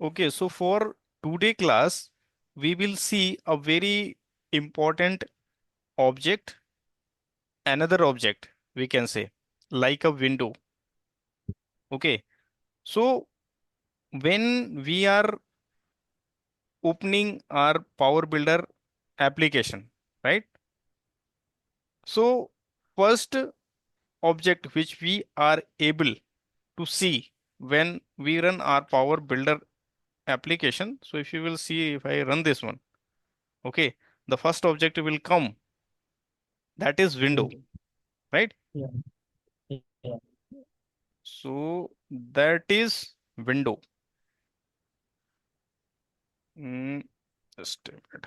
Okay, so for today class, we will see a very important object, another object, we can say, like a window. Okay, so when we are opening our Power Builder application, right? So first object which we are able to see when we run our Power Builder application. So if you will see, if I run this one, okay, the first object will come, that is window, Window. right? Yeah. Yeah. So that is window. Mm, just a minute.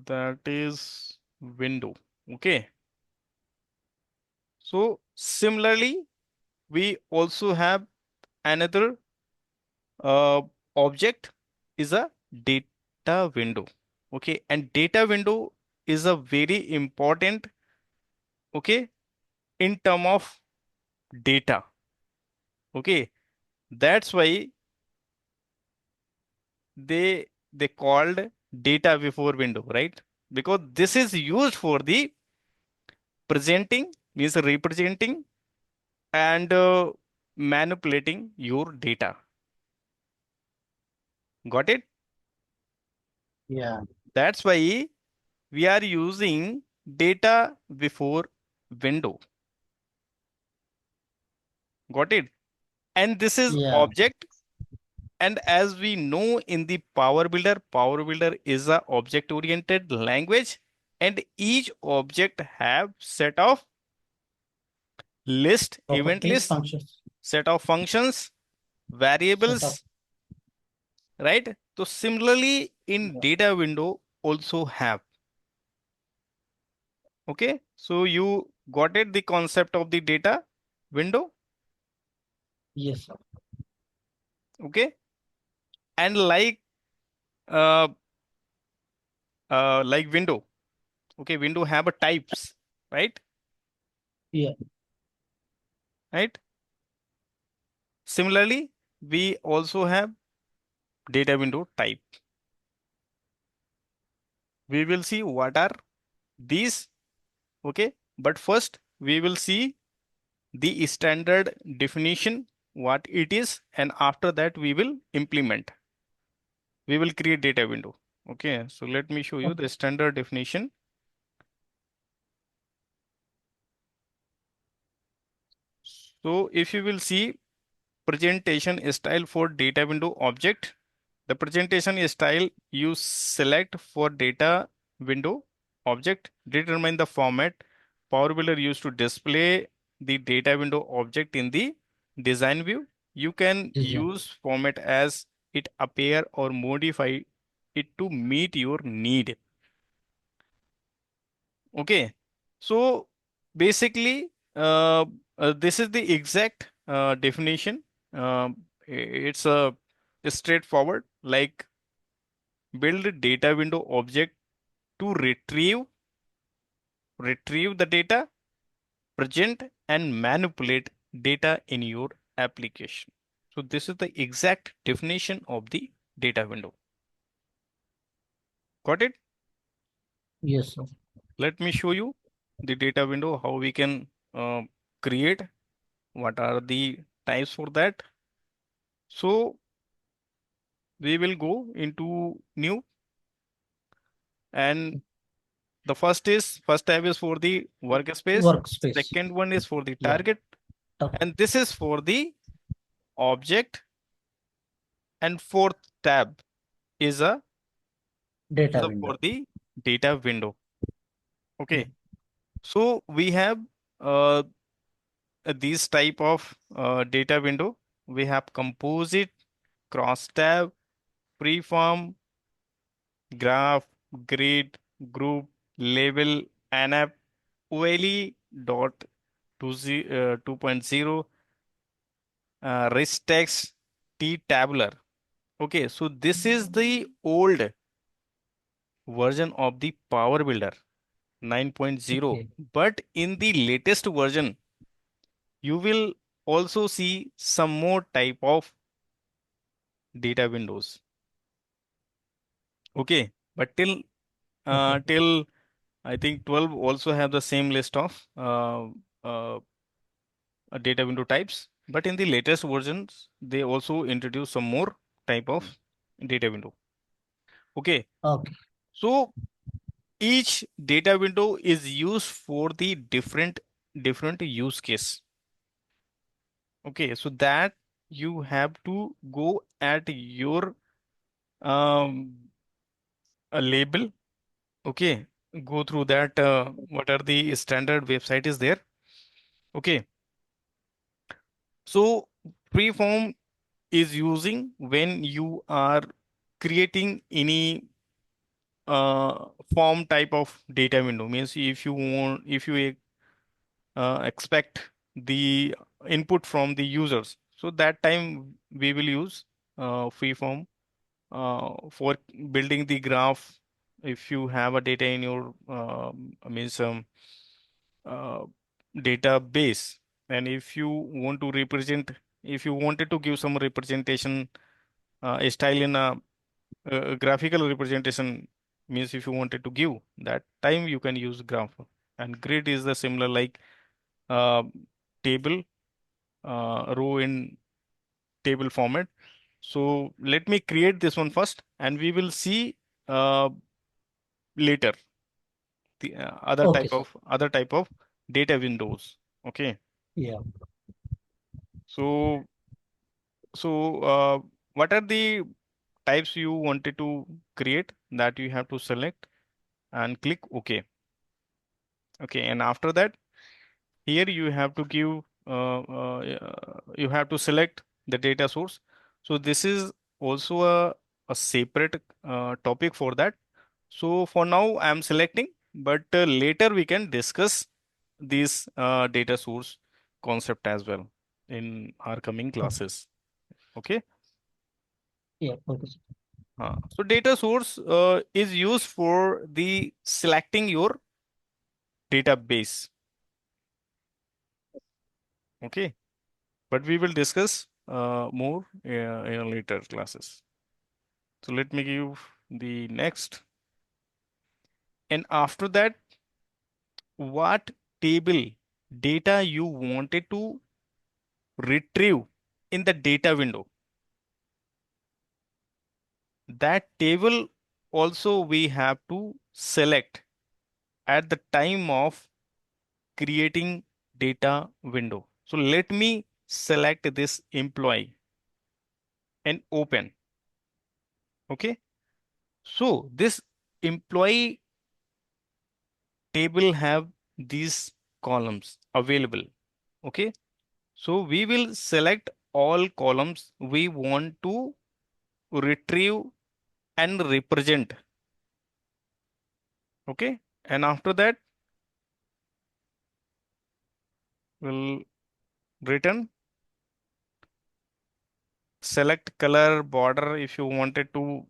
That is window. Okay. So similarly, we also have another object is a data window. Okay, and data window is a very important, okay, in term of data. Okay, that's why they called data before window, right? Because this is used for the presenting, means representing and manipulating your data. Got it? Yeah. That's why we are using data before window. Got it? And this is Yeah. object. And as we know in the Power Builder is a object oriented language, and each object have set of list, event Properties, list, functions, set of functions, set of. variables, right? So similarly in Yeah. data window also have. Okay, so you got it, the concept of the data window. Yes, sir. Okay, and uh like window. Okay, window have a types, right? Yeah. Right. Similarly, we also have data window type. We will see what are these. Okay, but first we will see the standard definition, what it is, and after that we will implement. We will create data window. Okay, so let me show you Okay. the standard definition. So if you will see presentation style for data window object, the presentation style you select for data window object determine the format Power Builder used to display the data window object in the design view. You can Design. use format as it appear or modify it to meet your need. Okay, so basically, this is the exact definition. It's a straightforward, like build data window object to retrieve the data, present and manipulate data in your application. So this is the exact definition of the data window. Got it? Yes, sir. Let me show you the data window, how we can create, what are the types for that. So we will go into new, and the first tab is for the workspace, Workspace. second one is for the Yeah. target, Top and this is for the object, and fourth tab is a data for window. the data window. Yeah. Okay, so we have uh, these type of data window. We have composite, cross tab, freeform, graph, grid, group, label, ANAP, OLE dot 2.0, rich text, T tabular. Okay, so this is the old version of the Power Builder 9.0, Okay. but in the latest version, you will also see some more type of data windows. Okay, but Okay. till I think 12 also have the same list of data window types. But in the latest versions, they also introduce some more type of data window. Okay, Okay. so each data window is used for the different use case. Okay, so that you have to go at your um, a label. Okay, go through that. What are the standard website is there? Okay, so Freeform is using when you are creating any form type of data window. Means if you expect the input from the users, so that time we will use Freeform for building the graph. If you have a data in your means uh, database, and if you want to represent, if you wanted to give some representation style in a graphical representation, means if you wanted to give that time you can use graph, and grid is the similar like uh, table row in table format. So let me create this one first, and we will see uh, later the Okay, sir. other type of data windows. Okay, Yeah. so so what are the types you wanted to create? That you have to select and click OK. Okay, and after that, here you have to give you have to select the data source. So this is also a separate topic for that. So for now I am selecting, but later we can discuss this data source concept as well in our coming Okay. classes. Okay. Yeah. Okay, sir. So data source is used for the selecting your database. Okay, but we will discuss more in later classes. So let me give the next. And after that, what table data you wanted to retrieve in the data window? That table also we have to select at the time of creating data window. So let me select this employee and open. Okay. So this employee table have these columns available. Okay. So we will select all columns we want to retrieve and represent. Okay. And after that, we'll return, select color border if you wanted to,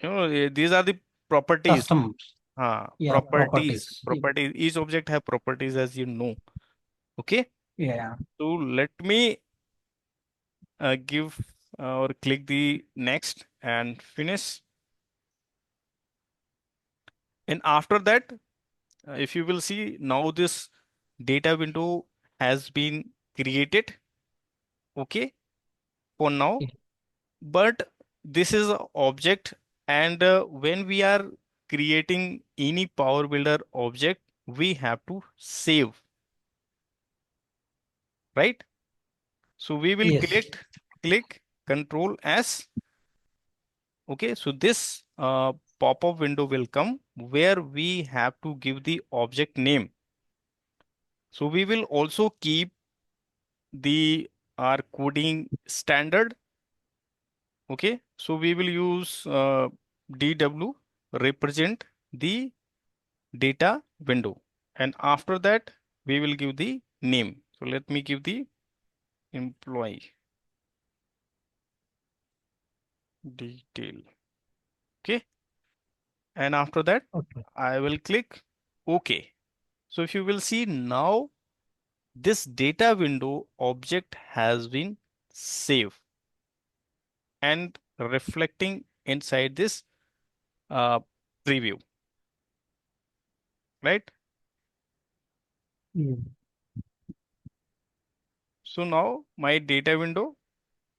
these are the properties. Customs. Yeah. Properties. Properties. Each object have properties as you know. Okay. Yeah. So let me give or click the next and finish. And after that, if you will see now this data window has been created. Okay, for now, Yeah. but this is a object, and when we are creating any Power Builder object, we have to save, right? So we will Yes. click Control S. Okay, so this pop-up window will come where we have to give the object name. So we will also keep the our coding standard. Okay, so we will use DW represent the data window, and after that we will give the name. So let me give the employee detail. Okay, and after that Okay. I will click OK. So if you will see now, this data window object has been saved. and reflecting inside this uh, preview, right? Mm. So now my data window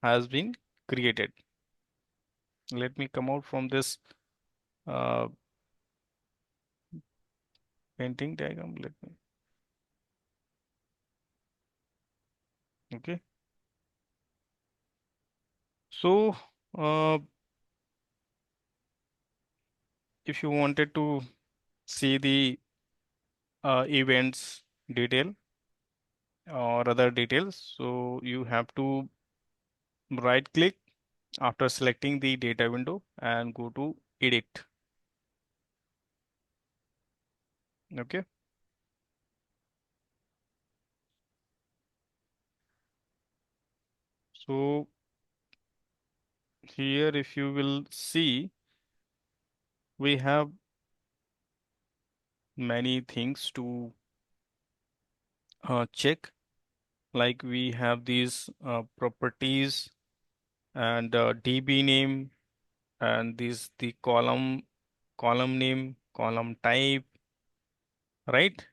has been created. Let me come out from this uh, painting diagram. Let me, okay. So uh, if you wanted to see the events detail or other details, so you have to right click after selecting the data window and go to edit. Okay. So here, if you will see, we have many things to check. Like we have these properties and DB name and these the column name, column type, right?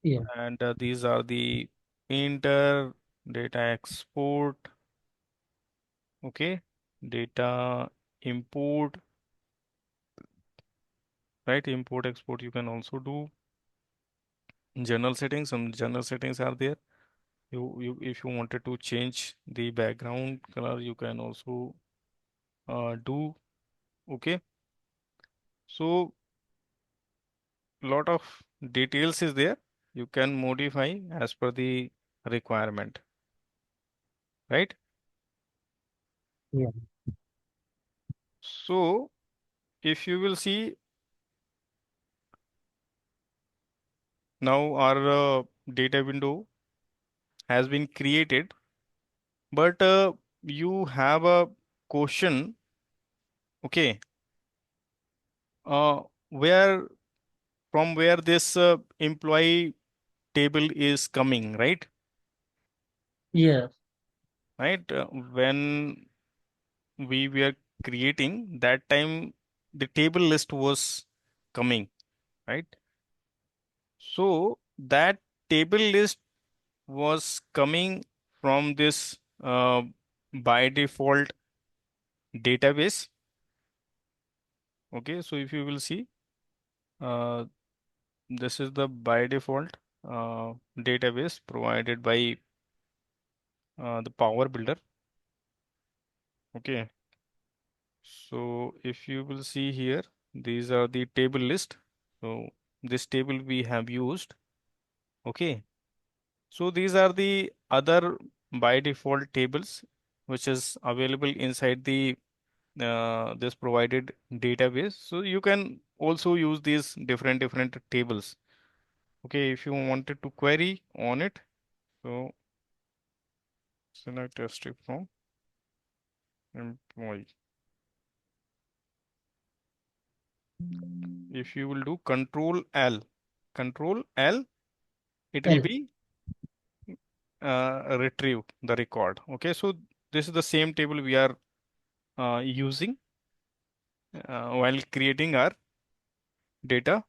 Yeah. And these are the painter, data export, okay, data import, right? Import export you can also do. General settings, some general settings are there. You if you wanted to change the background color, you can also do. Okay. So lot of details is there. You can modify as per the requirement, right? Yeah. So if you will see now our data window has been created, but you have a question, okay, where from where this employee table is coming, right? Yeah. Right? When we were creating that time, the table list was coming, right? So that table list was coming from this by default database. Okay, so if you will see, uh, this is the by default database provided by the Power Builder. Okay, so if you will see here, these are the table list. So this table we have used. Okay, so these are the other by default tables which is available inside the this provided database. So you can also use these different tables. Okay, if you wanted to query on it, so select a strip from employee. If you will do Control L, it will L. be retrieve the record. Okay, so this is the same table we are using while creating our data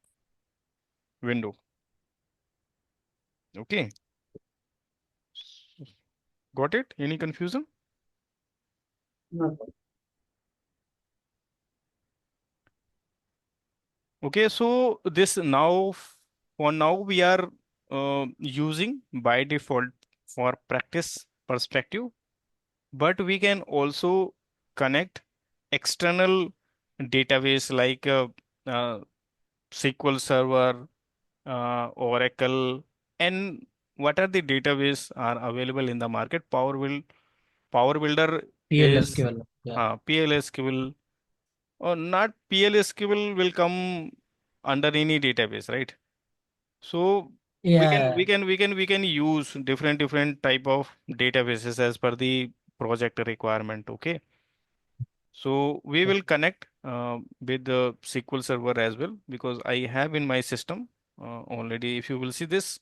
window. Okay, got it? Any confusion? No. Okay, so this now for now we are using by default for practice perspective, but we can also connect external database like SQL Server, Oracle, and what are the database are available in the market. Power Builder is PLSQL. Yeah. PLSQL or not PLSQL will come under any database, right? So Yeah. we can use different type of databases as per the project requirement. Okay. So we Yeah. will connect with the SQL Server as well because I have in my system already. If you will see this,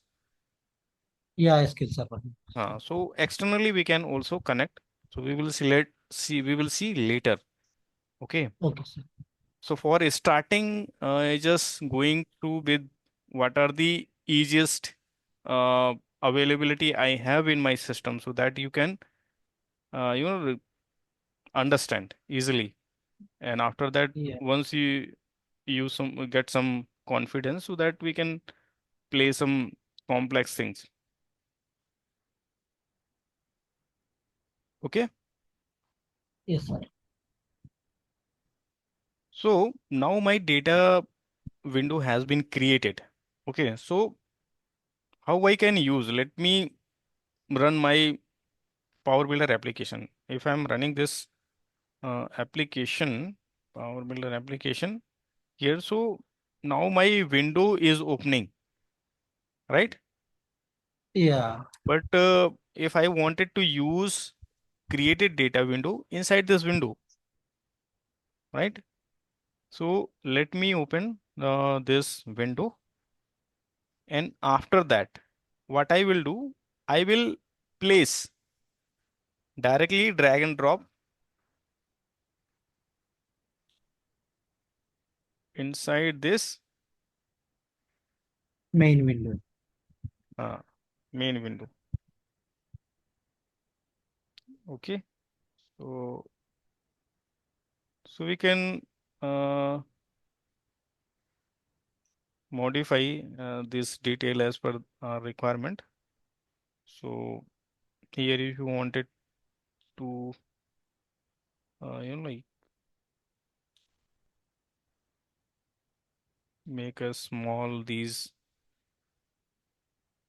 Yeah. SQL Server. so externally we can also connect. So we will select we will see later. Okay. Okay, sir. So for starting, just going to with what are the easiest uh, availability I have in my system, so that you can understand easily. And after that, Yeah. once you some get some confidence, so that we can play some complex things. Okay. Yes, sir. So now my data window has been created. Okay. So how I can use? Let me run my Power Builder application. If I'm running this application, Power Builder application here, so now my window is opening, right? Yeah. But if I wanted to use created data window inside this window, right? So let me open this window, and after that, what I will do, I will place directly drag and drop inside this Main window. uh, main window. Okay. So we can uh, modify this detail as per requirement. So here, if you wanted to, like make a small these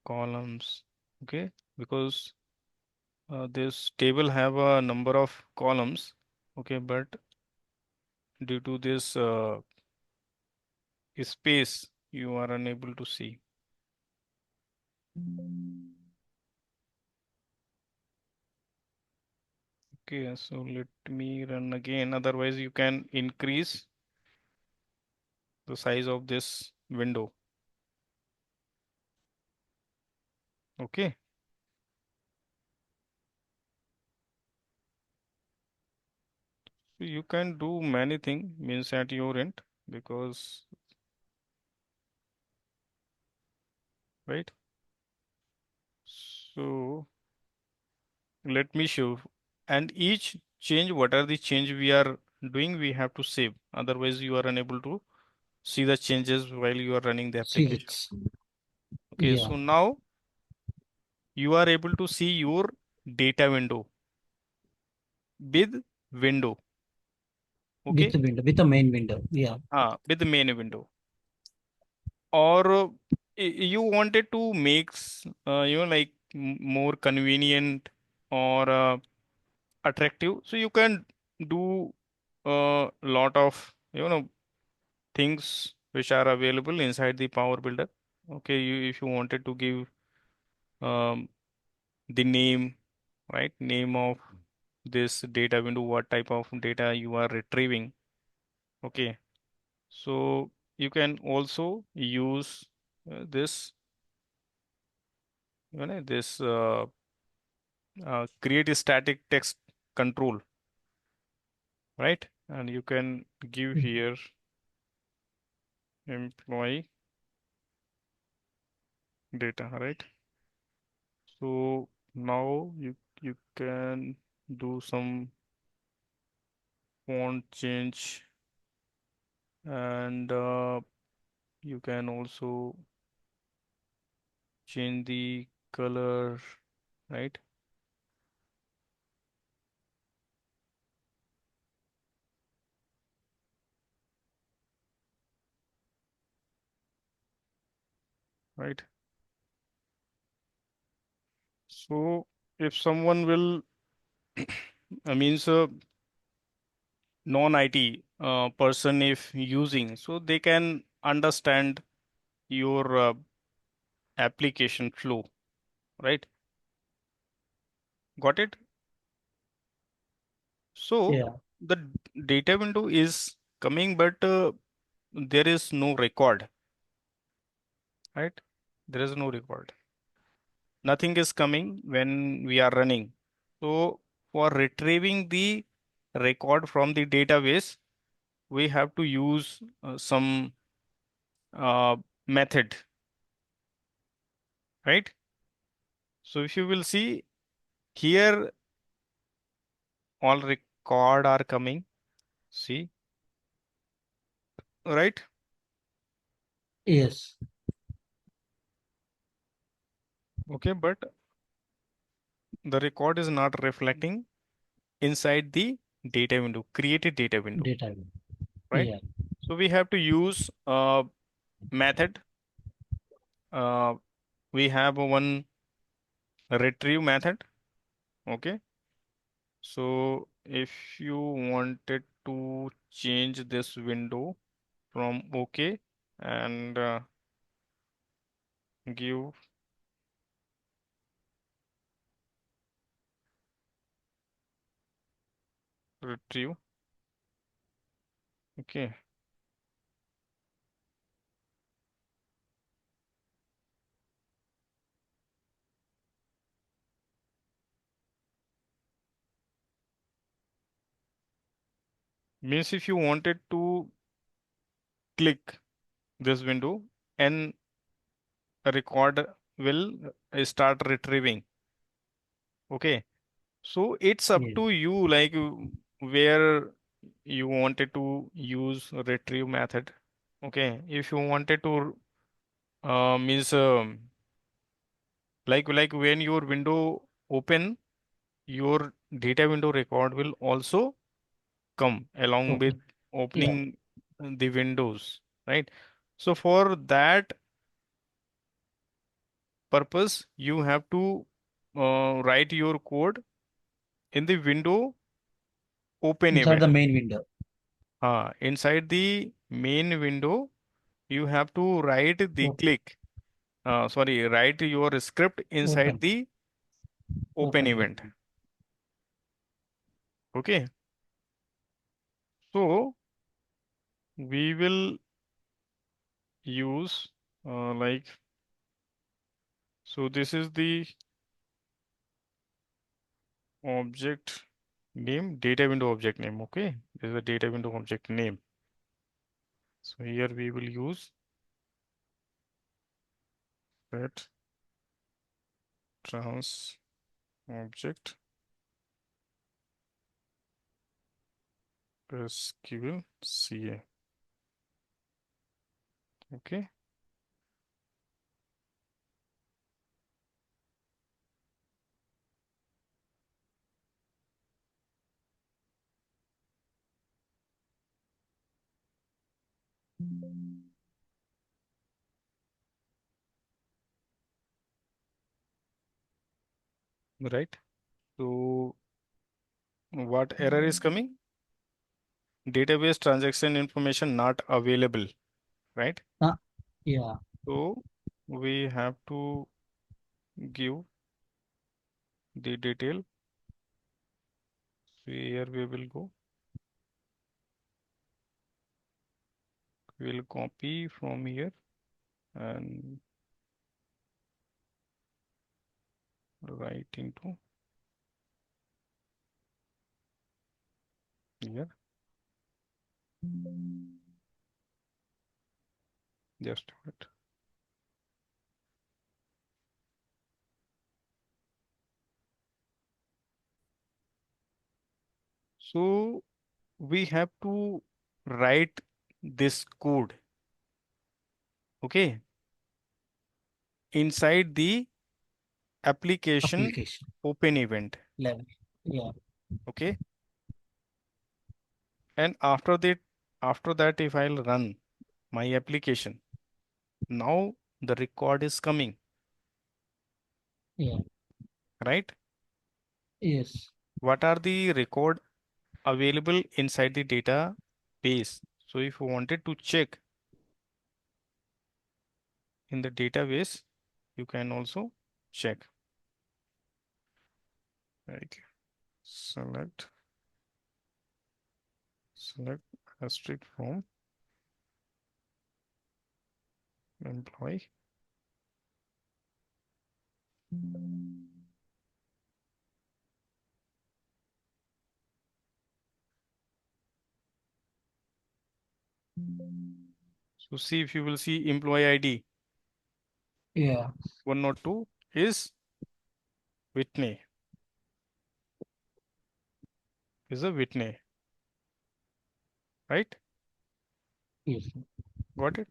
columns, okay, because this table have a number of columns, okay, but due to this space, you are unable to see. Okay, so let me run again. Otherwise, you can increase the size of this window. Okay. So you can do many things means at your end, because right. So let me show, and each change, what are the change we are doing, we have to save. Otherwise, you are unable to see the changes while you are running the application. Six. Okay, Yeah. so now you are able to see your data window with window. With Okay, the window, with the main window. Yeah. with the main window. Or you wanted to make like more convenient or attractive, so you can do a lot of things which are available inside the Power Builder. Okay, if you wanted to give um, the name, right, name of this data window, what type of data you are retrieving. Okay, so you can also use this this create a static text control, right? And you can give Mhm. here employee data, right? So now you can do some font change, and you can also change the color, right? Right. So if someone will, I means non-IT person if using, so they can understand your application flow, right? Got it? So Yeah. the data window is coming, but there is no record, right? There is no record. Nothing is coming when we are running. So for retrieving the record from the database, we have to use some method, right? So if you will see here, all record are coming. See, right? Yes. Okay, but the record is not reflecting inside the data window, created data window, Data. right? Yeah. So we have to use a method. Uh, we have one retrieve method. Okay. So if you wanted to change this window from OK and give retrieve. Okay. Means if you wanted to click this window and a record will start retrieving. Okay. So it's up Yes. to you, like where you wanted to use retrieve method. Okay. If you wanted to means like when your window open, your data window record will also come along with Okay. Yeah. opening the windows, right? So for that purpose, you have to write your code in the window open Inside the event. main window. Inside the main window, you have to write the Op- click. Sorry, write your script inside Open. the open Open event. event. Okay. So we will use like, so this is the object name, data window object name. Okay. This is the data window object name. So here we will use that trans object SQL CA. Okay. Right. So what error is coming? Database transaction information not available, right? Ah, yeah. So we have to give the detail. So here we will go. We'll copy from here and write into here. Just a minute. So we have to write this code, okay, inside the application Application open event, level. Yeah. okay. And after that, if I'll run my application, now the record is coming, Yeah. right? Yes. What are the record available inside the database? So if you wanted to check in the database, you can also check. Right. Select asterisk from employee. So see if you will see employee ID Yeah. 102 is Whitney, is a Whitney, right? Yes. Got it?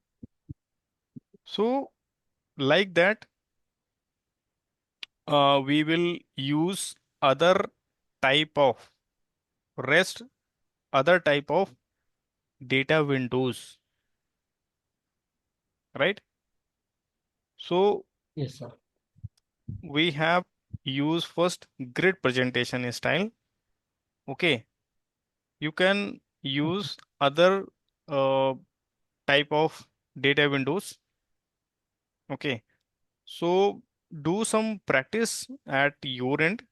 So like that, we will use other type of rest, other type of data windows, right? So Yes, sir. we have use first grid presentation style. Okay, you can Okay. use other uh, type of data windows. Okay, so do some practice at your end.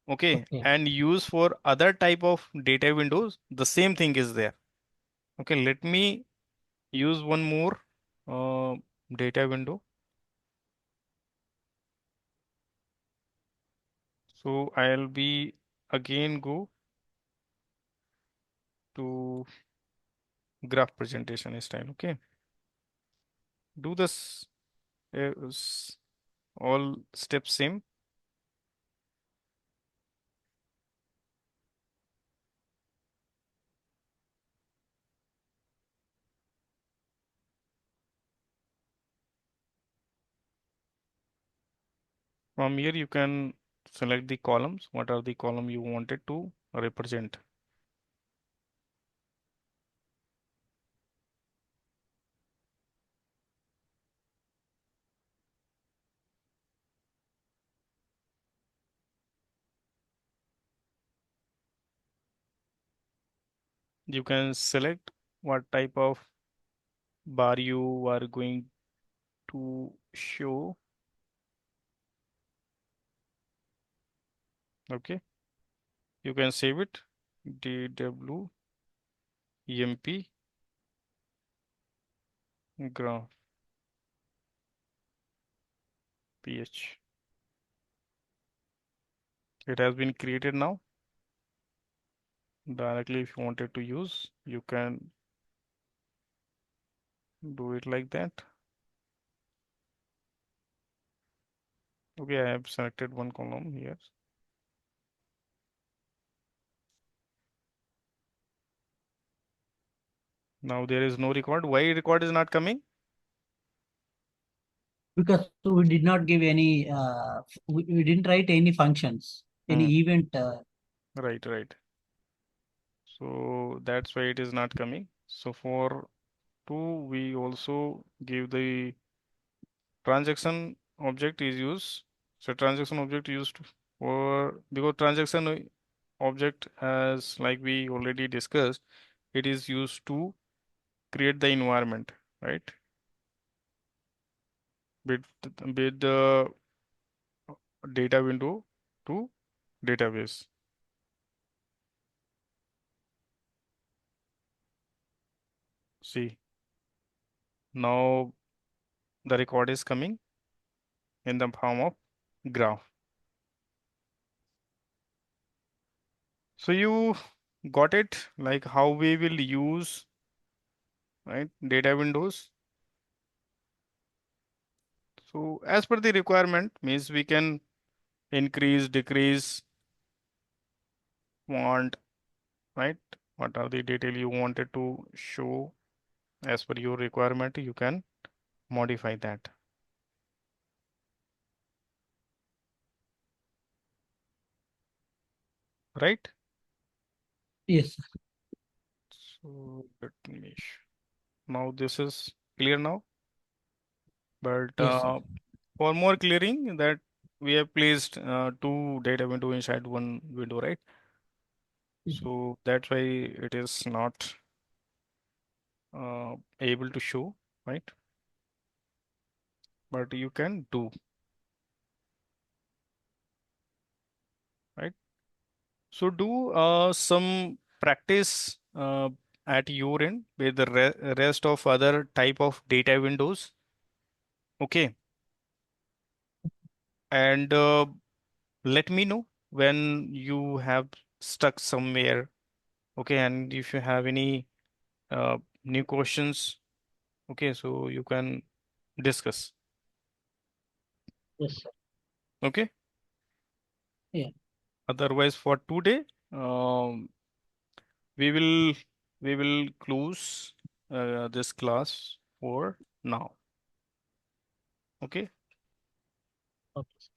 Okay, Okay. and use for other type of data windows. The same thing is there. Okay, let me use one more uh, data window. So I'll be again go to graph presentation style. Okay, do this all steps same. From here you can select the columns. What are the column you wanted to represent? You can select what type of bar you are going to show. Okay, you can save it. DWEMP graph ph. It has been created now. Directly, if you wanted to use, you can do it like that. Okay, I have selected one column here. Now there is no record. Why record is not coming? Because we did not give any, we didn't write any functions, any Hmm. event. Right, right. So that's why it is not coming. So for two, we also give the transaction object is used. So transaction object used for because transaction object as like we already discussed, it is used to create the environment, right? With with the data window to database. See, now the record is coming in the form of graph. So you got it, like how we will use, right, data windows. So as per the requirement means we can increase, decrease, want, right? What are the detail you wanted to show as per your requirement, you can modify that, right? Yes. So let me, now this is clear now, but Yes, sir. for more clearing that we have placed two data window inside one window, right? So that's why it is not able to show, right? But you can do, right? So do some practice at your end with the rest of other type of data windows. Okay. And let me know when you have stuck somewhere. Okay. And if you have any New questions? Okay, so you can discuss. Yes, sir. Okay. Yeah. Otherwise, for today, um, we will we will close this class for now. Okay. Okay.